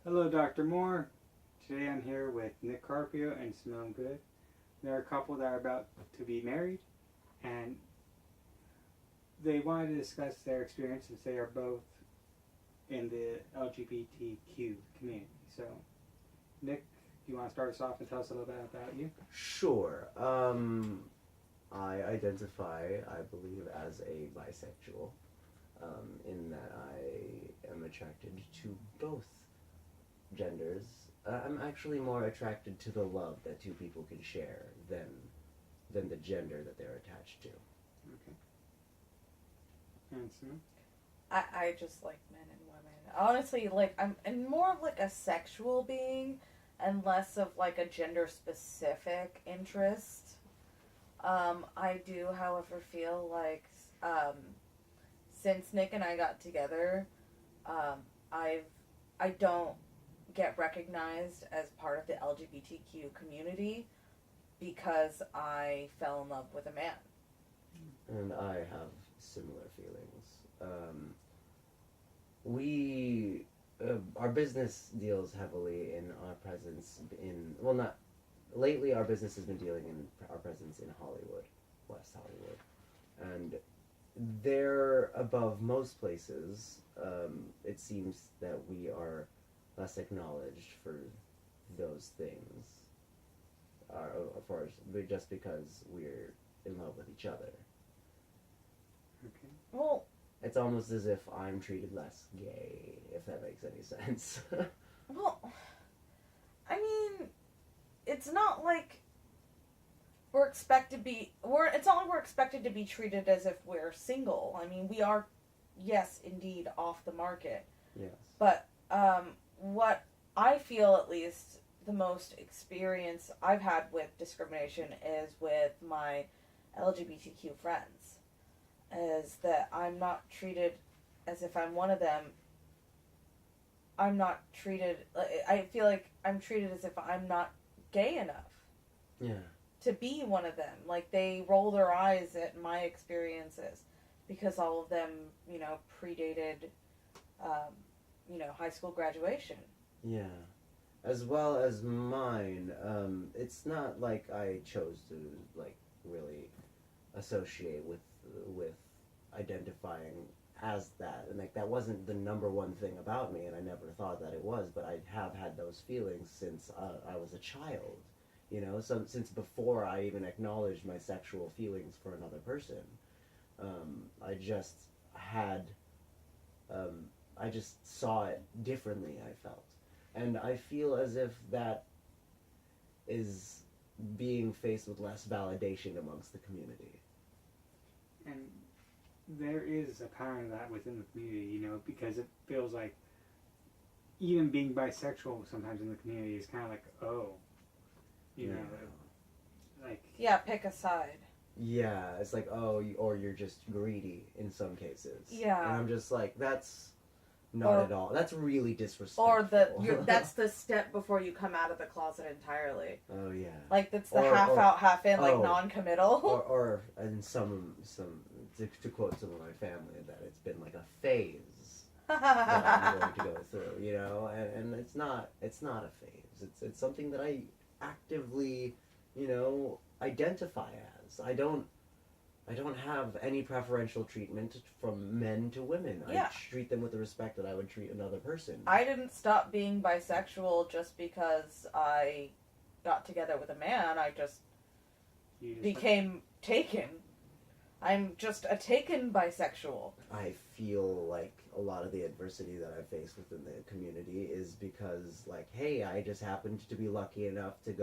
Hello, Dr. Moore. Today I'm here with Nick Carpio and Simone Good. They're a couple that are about to be married, and they wanted to discuss their experience since they are both in the LGBTQ community. So, Nick, do you want to start us off and tell us a little bit about you? Sure. I identify, I believe, as a bisexual, in that I am attracted to both genders. I'm actually more attracted to the love that two people can share than the gender that they're attached to. Okay. And Simone? I just like men and women. Honestly, I'm more of like a sexual being and less of like a gender specific interest. I do, however, feel like since Nick and I got together, um, I don't get recognized as part of the LGBTQ community because I fell in love with a man. And I have similar feelings. We our business deals heavily in our presence in not lately. Our business has been dealing in our presence in Hollywood, West Hollywood, and there above most places. It seems that we are less acknowledged for those things, for just because we're in love with each other. Okay. Well, It's almost as if I'm treated less gay, if that makes any sense. well, I mean, it's not like we're expected to be it's not like we're expected to be treated as if we're single. I mean, we are, yes, indeed, off the market. Yes. But what I feel, at least, the most experience I've had with discrimination is with my LGBTQ friends. Is that I'm not treated as if I'm one of them. I'm not treated. I feel like I'm treated as if I'm not gay enough Yeah. to be one of them. Like, they roll their eyes at my experiences because all of them, predated, high school graduation. Yeah. As well as mine, it's not like I chose to really associate with identifying as that, and that wasn't the number one thing about me, and I never thought that it was. But I have had those feelings since I was a child. So since before I even acknowledged my sexual feelings for another person, I just had, I just saw it differently. I felt, and I feel as if that is being faced with less validation amongst the community. And there is a kind of that within the community, because it feels like even being bisexual sometimes in the community is kind of like, oh, Yeah. like, Yeah, pick a side. Yeah, it's like, oh, or you're just greedy in some cases. Yeah. And I'm just like, that's not Or- at all. That's really disrespectful. Or that's the step before you come out of the closet entirely. Oh yeah. Like, that's the Or- half or- out, half in, like oh. non-committal. or and some to quote some of my family, that it's been like a phase that I'm going to go through, and it's not a phase. It's something that I actively, identify as. I don't have any preferential treatment from men to women. Yeah. I treat them with the respect that I would treat another person. I didn't stop being bisexual just because I got together with a man. I just you just became taken. I'm just a taken bisexual. I feel like a lot of the adversity that I face within the community is because, hey, I just happened to be lucky enough to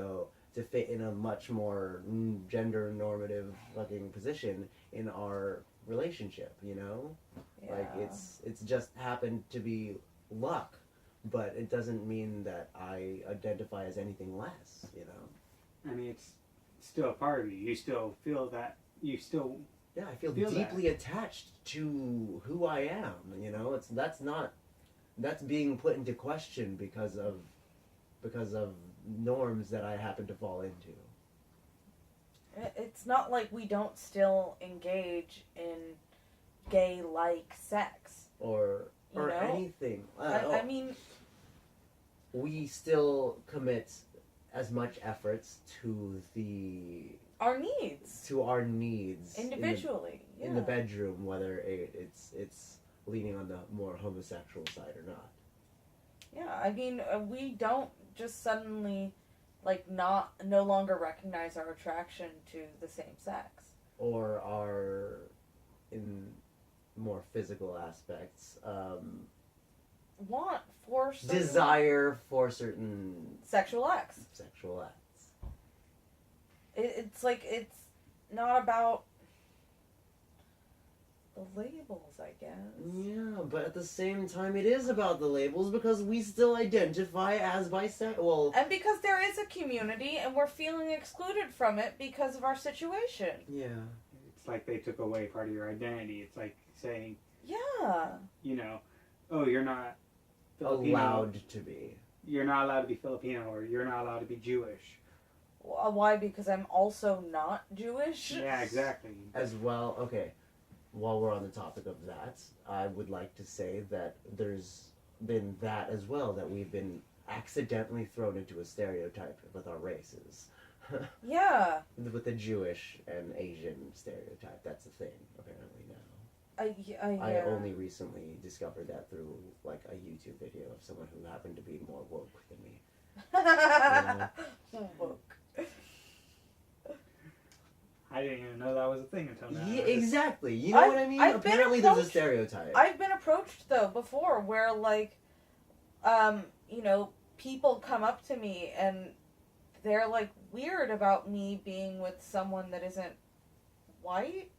fit in a much more gender normative fucking position in our relationship, Yeah. It's just happened to be luck, but it doesn't mean that I identify as anything less, I mean, it's still a part of you. You still feel that. You still. Yeah, I feel Feel deeply attached to who I am. That's being put into question because of norms that I happen to fall into. It's not like we don't still engage in gay-like sex. Or You know? anything. I mean, we still commit as much efforts to Our needs. our needs Individually. in the bedroom, whether it's leaning on the more homosexual side or not. Yeah, I mean, we don't just suddenly, like, no longer recognize our attraction to the same sex. Or are, in more physical aspects, Want for certain desire for certain sexual acts. sexual acts. It's like, it's not about the labels, I guess. Yeah, but at the same time, it is about the labels because we still identify as bisexual. Well, And because there is a community and we're feeling excluded from it because of our situation. yeah. It's like they took away part of your identity. It's like saying, Yeah. you know, oh, you're not Filipino. Allowed to be. You're not allowed to be Filipino, or you're not allowed to be Jewish. Why? Because I'm also not Jewish? Yeah, exactly. As well, okay, while we're on the topic of that, I would like to say that there's been that as well, that we've been accidentally thrown into a stereotype with our races. Yeah. With the Jewish and Asian stereotype. That's a thing, apparently, now. I Yeah. only recently discovered that through, like, a YouTube video of someone who happened to be more woke than me. Woke. I didn't even know that was a thing until now. Yeah, exactly. You know what I mean? I've been Apparently there's a approached- stereotype. I've been approached, though, before where, like, you know, people come up to me and they're, like, weird about me being with someone that isn't white.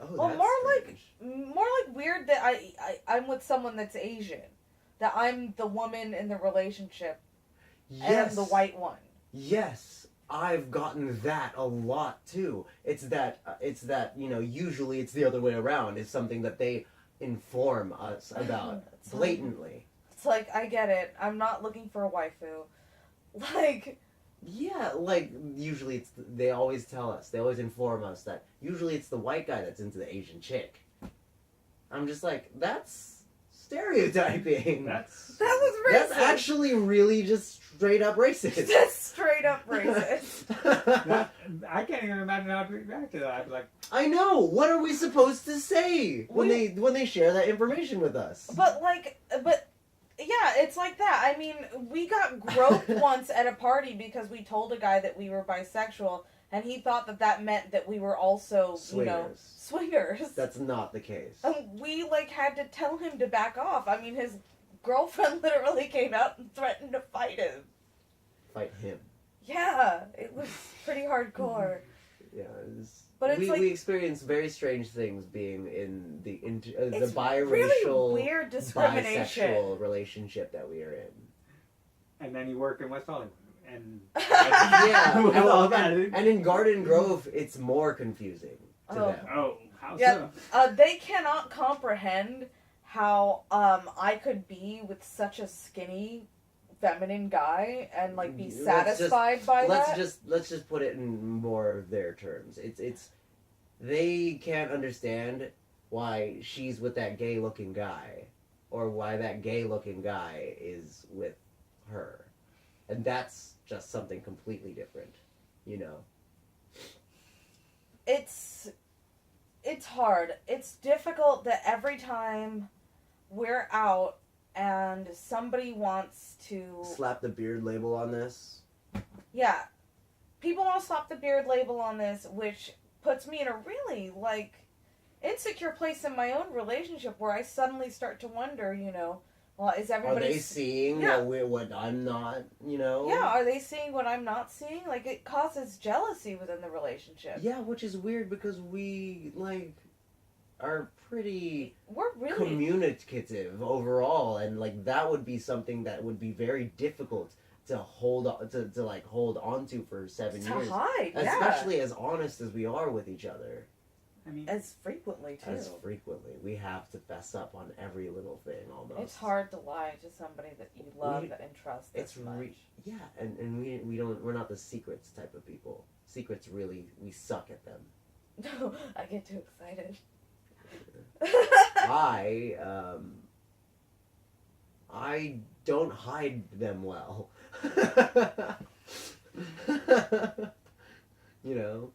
Oh, Well, that's more strange. More like weird that I'm with someone that's Asian. That I'm the woman in the relationship Yes. and the white one. Yes, I've gotten that a lot too. It's that you know, usually it's the other way around. It's something that they inform us about It's blatantly. It's like, I get it. I'm not looking for a waifu. Like, Yeah, like usually they always tell us, they always inform us that usually it's the white guy that's into the Asian chick. I'm just like, that's stereotyping. That that was racist. That's actually really just straight up racist. That's straight up racist. I can't even imagine how to react to that. I'd be like, I know. What are we supposed to say when they share that information with us? But yeah, it's like that. I mean, we got groped once at a party because we told a guy that we were bisexual, and he thought that meant that we were also, you know, swingers. That's not the case. And we, like, had to tell him to back off. I mean, his girlfriend literally came out and threatened to fight him. Fight him. Yeah, it was pretty hardcore. Yeah, But it's like, we experience very strange things being in the it's biracial, really weird discrimination. bisexual relationship that we are in. and then you work in West Hollywood. And Yeah, With all that. and in Garden Grove, it's more confusing to Oh. them. Oh, how Yeah. so? They cannot comprehend how I could be with such a skinny, feminine guy and like be Let's satisfied by that. Let's just put it in more of their terms. It's they can't understand why she's with that gay looking guy, or why that gay looking guy is with her, and that's just something completely different, you know. It's hard. It's difficult that every time we're out and somebody wants to Slap the beard label on this. yeah, people want to slap the beard label on this, which puts me in a really, like, insecure place in my own relationship where I suddenly start to wonder, you know, well, is Are everybody... they seeing Yeah. what I'm not, you know? Yeah, are they seeing what I'm not seeing? Like, it causes jealousy within the relationship. Yeah, which is weird because we, like, are pretty We're really... communicative overall, and, like, that would be something that would be very difficult to hold on to like, hold on to for 7 to years. hide, yeah. Especially as honest as we are with each other. I mean, As frequently, too. As frequently. We have to fess up on every little thing, almost. It's hard to lie to somebody that you love We- and trust this much. Yeah, and we're not the secrets type of people. Secrets really, we suck at them. No, I get too I don't hide them well. You know?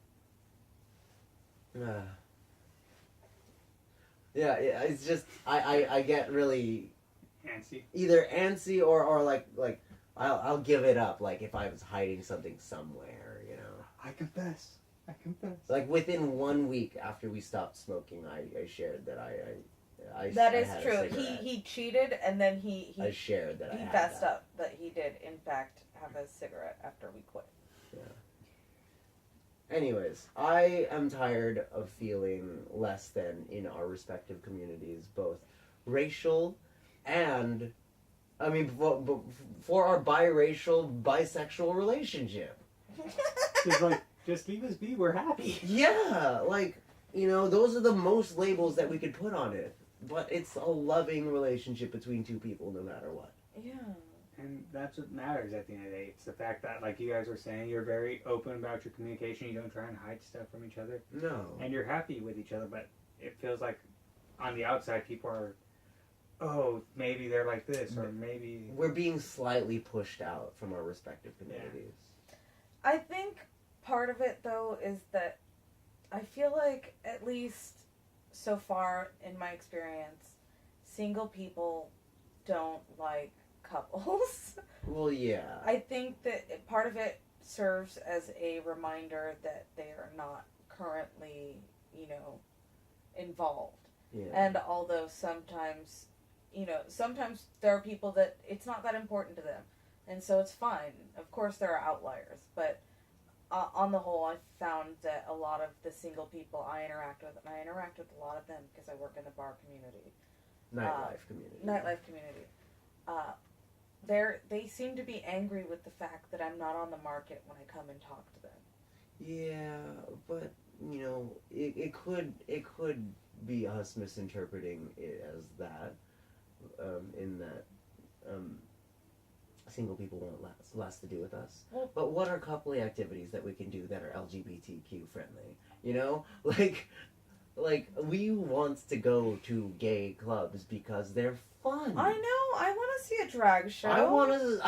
Yeah, it's just I get really Antsy. either antsy or like I'll give it up, like if I was hiding something somewhere, you know. I confess. Like within 1 week after we stopped smoking, I shared that I That I is had a true. cigarette. He cheated, and then he I shared that I had fessed that. up that he did in fact have a cigarette after we quit. Anyways, I am tired of feeling less than in our respective communities, both racial and, I mean, for our biracial, bisexual relationship. Just leave us be. We're happy. Yeah, like, you know, those are the most labels that we could put on it. But it's a loving relationship between two people, no matter what. Yeah. And that's what matters at the end of the day. It's the fact that, like you guys were saying, you're very open about your communication. You don't try and hide stuff from each other. No. And you're happy with each other, but it feels like on the outside people are, oh, maybe they're like this, or maybe... We're being slightly pushed out from our respective communities. I think part of it, though, is that I feel like, at least so far in my experience, single people don't like couples. Well, yeah. I think that part of it serves as a reminder that they are not currently, involved. Yeah. And although sometimes there are people that it's not that important to them, and so it's fine. Of course there are outliers, but on the whole, I've found that a lot of the single people I interact with, and I interact with a lot of them because I work in the bar community. Nightlife community. Nightlife community. They seem to be angry with the fact that I'm not on the market when I come and talk to them. Yeah, but it could be us misinterpreting it as that, in that single people want less to do with us. Well, but what are coupley activities that we can do that are LGBTQ friendly? Like we want to go to gay clubs because they're fun. I know. I want to see a drag show. I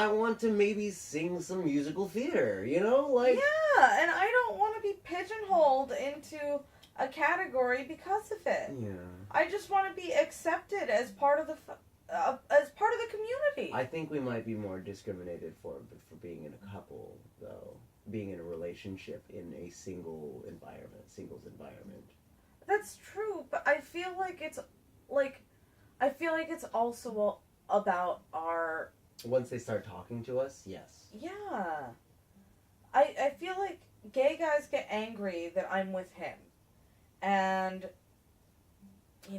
want to maybe sing some musical theater. Yeah, and I don't want to be pigeonholed into a category because of it. Yeah. I just want to be accepted as part of the community. I think we might be more discriminated for being in a couple, though, being in a relationship in a singles environment. That's true, but I feel like it's also about our... Once they start talking to us, yes. Yeah. I feel like gay guys get angry that I'm with him. And,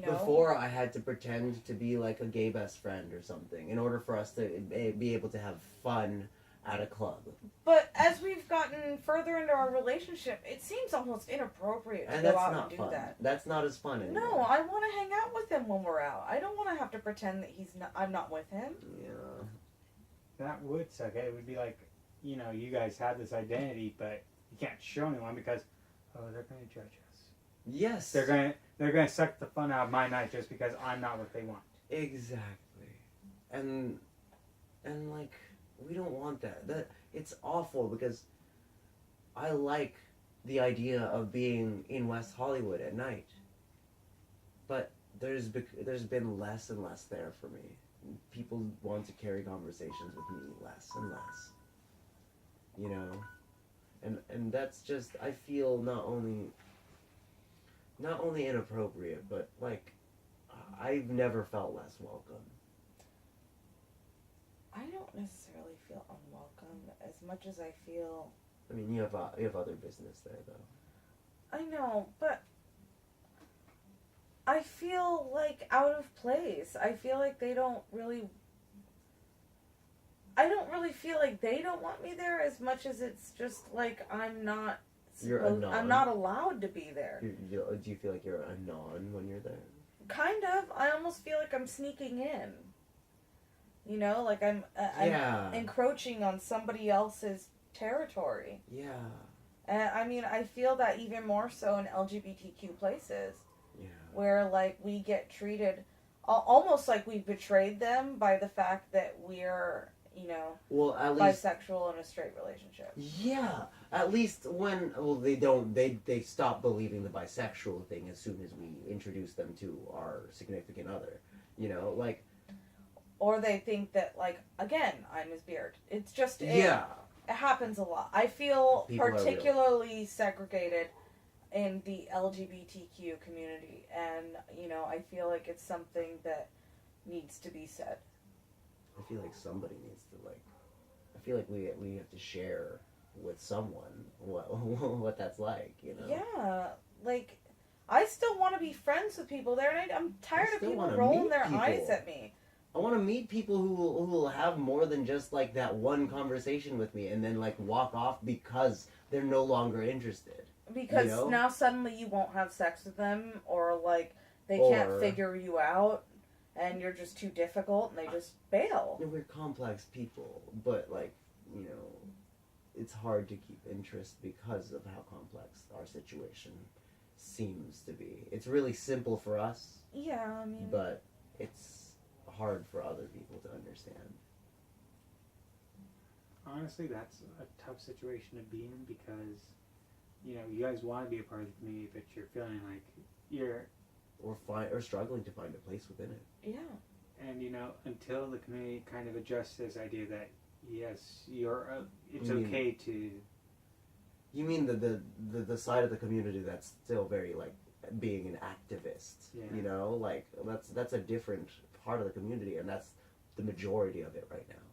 Before, I had to pretend to be like a gay best friend or something in order for us to be able to have fun at a club. But as we've gotten further into our relationship, it seems almost inappropriate to go out and do that. That's not as fun anymore. No, I want to hang out with him when we're out. I don't want to have to pretend that I'm not with him. Yeah. That would suck. It would be like, you guys have this identity, but you can't show anyone because, they're going to judge us. Yes. They're going to suck the fun out of my night just because I'm not what they want. Exactly. And like, we don't want that. It's awful because I like the idea of being in West Hollywood at night. But there's been less and less there for me. People want to carry conversations with me less and less. And that's just, I feel not only inappropriate, but like I've never felt less welcome. I don't necessarily feel unwelcome as much as I feel... I mean, you have other business there, though. I know, but I feel like out of place. I feel like I don't really feel like they don't want me there as much as it's just like I'm not allowed to be there. Do you feel like you're a non when you're there? Kind of. I almost feel like I'm sneaking in. Like I'm encroaching on somebody else's territory. Yeah. And I mean, I feel that even more so in LGBTQ places. Yeah. Where, like, we get treated almost like we betrayed them by the fact that we're, you know, Well, at least bisexual in a straight relationship. yeah. At least when they don't they stop believing the bisexual thing as soon as we introduce them to our significant other. You know, like Or they think that, like, again, I'm his beard. It's just, yeah. it happens a lot. I feel People are real. particularly segregated in the LGBTQ community, and, you know, I feel like it's something that needs to be said. I feel like somebody needs to like. I feel like we have to share with someone what that's like. You know. Yeah, like, I still want to be friends with people there, and I'm tired of still people wanna rolling meet their people. eyes at me. I want to meet people who will have more than just like that one conversation with me and then like walk off because they're no longer interested. Because You know? now suddenly you won't have sex with them, or, like, they Or- can't figure you out, and you're just too difficult, and they just bail. We're complex people, but like, you know, it's hard to keep interest because of how complex our situation seems to be. It's really simple for us, Yeah, I mean, but it's hard for other people to understand. Honestly, that's a tough situation to be in because, you know, you guys want to be a part of the community, but you're feeling like you're, Or struggling to find a place within it. yeah. and you know, until the community kind of adjusts this idea that yes, it's You mean- okay to, You mean the side of the community that's still very like being an activist, Yeah. you know, like that's a different part of the community, and that's the majority of it right now.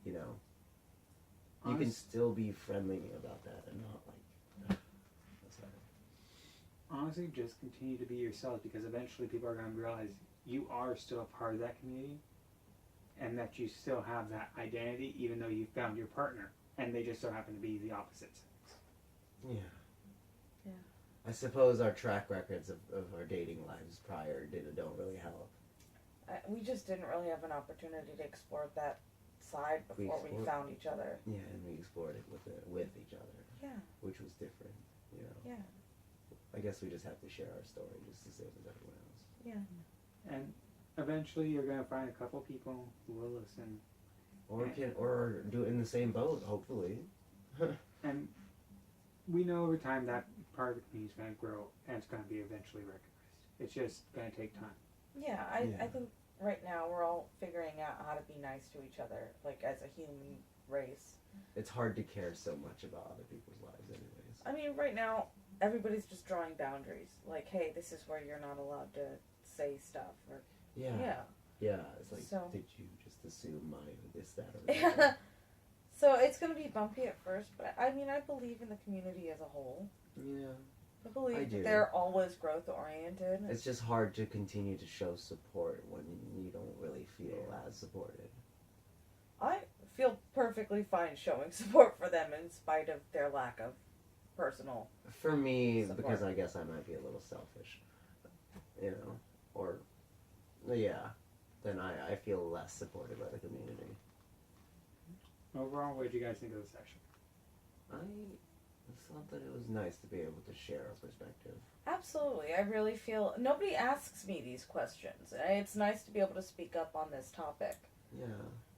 You know, you can honest, still be friendly about that and not like. That's hard. honestly, just continue to be yourself because eventually people are going to realize you are still a part of that community, and that you still have that identity, even though you found your partner, and they just so happen to be the opposite sex. Yeah. Yeah. I suppose our track records of our dating lives prior don't really help. We just didn't really have an opportunity to explore that side before we explored- found each other. Yeah, and we explored it with each other, Yeah, which was different. You know. yeah, I guess we just have to share our story just the same as everyone else. yeah. And eventually you're going to find a couple people who will listen. Or do it in the same boat, hopefully. And we know over time that part of the community is going to grow and it's going to be eventually recognized. It's just going to take time. Yeah, Yeah. I think right now we're all figuring out how to be nice to each other, like, as a human race. It's hard to care so much about other people's lives, anyways. I mean, right now, everybody's just drawing boundaries. Like, hey, this is where you're not allowed to say stuff. Or Yeah. yeah. It's like, So- did you just assume my this, that, or Yeah. that? So it's going to be bumpy at first, but I mean, I believe in the community as a whole. Yeah. I believe I that do. they're always growth oriented. It's just hard to continue to show support when you don't really feel as supported. I feel perfectly fine showing support for them in spite of their lack of personal. For me, Support. because I guess I might be a little selfish, you know, or, yeah, then I feel less supported by the community. Overall, what did you guys think of the session? I thought that it was nice to be able to share our perspective. Absolutely. I really feel nobody asks me these questions. And it's nice to be able to speak up on this topic. Yeah.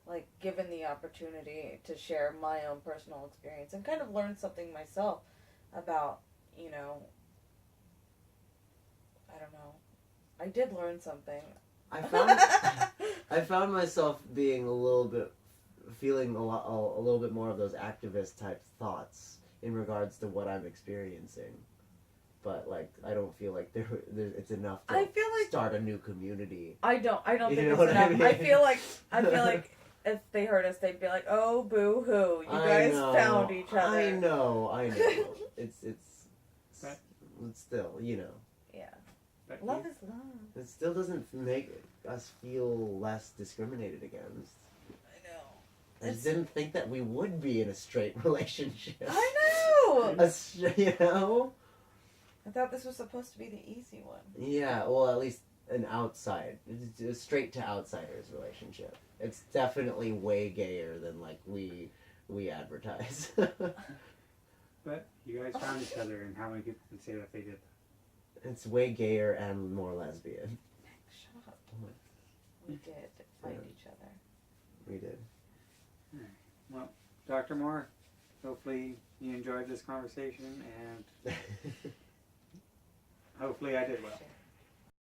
Like, given the opportunity to share my own personal experience and kind of learn something myself about, you know, I don't know. I did learn something. I found myself being feeling a little bit more of those activist type thoughts in regards to what I'm experiencing, but like I don't feel like there it's enough to I feel like start a new community. I don't You think know it's what I enough. mean? I feel like if they heard us, they'd be like, "Oh, boo hoo! You guys found each other." I know. It's But- still, you know, Yeah, But love is love. it still doesn't make us feel less discriminated against. I know. I just didn't think that we would be in a straight relationship. I know. You know? I thought this was supposed to be the easy one. Yeah, well, at least an outside, it's a straight to outsiders relationship. It's definitely way gayer than like we advertise. But you guys found each other, and how many people can say that they did that? It's way gayer and more lesbian. Shut up. with. We did find Yeah. each other. We did. Dr. Moore, hopefully you enjoyed this conversation, and hopefully I did well. Sure.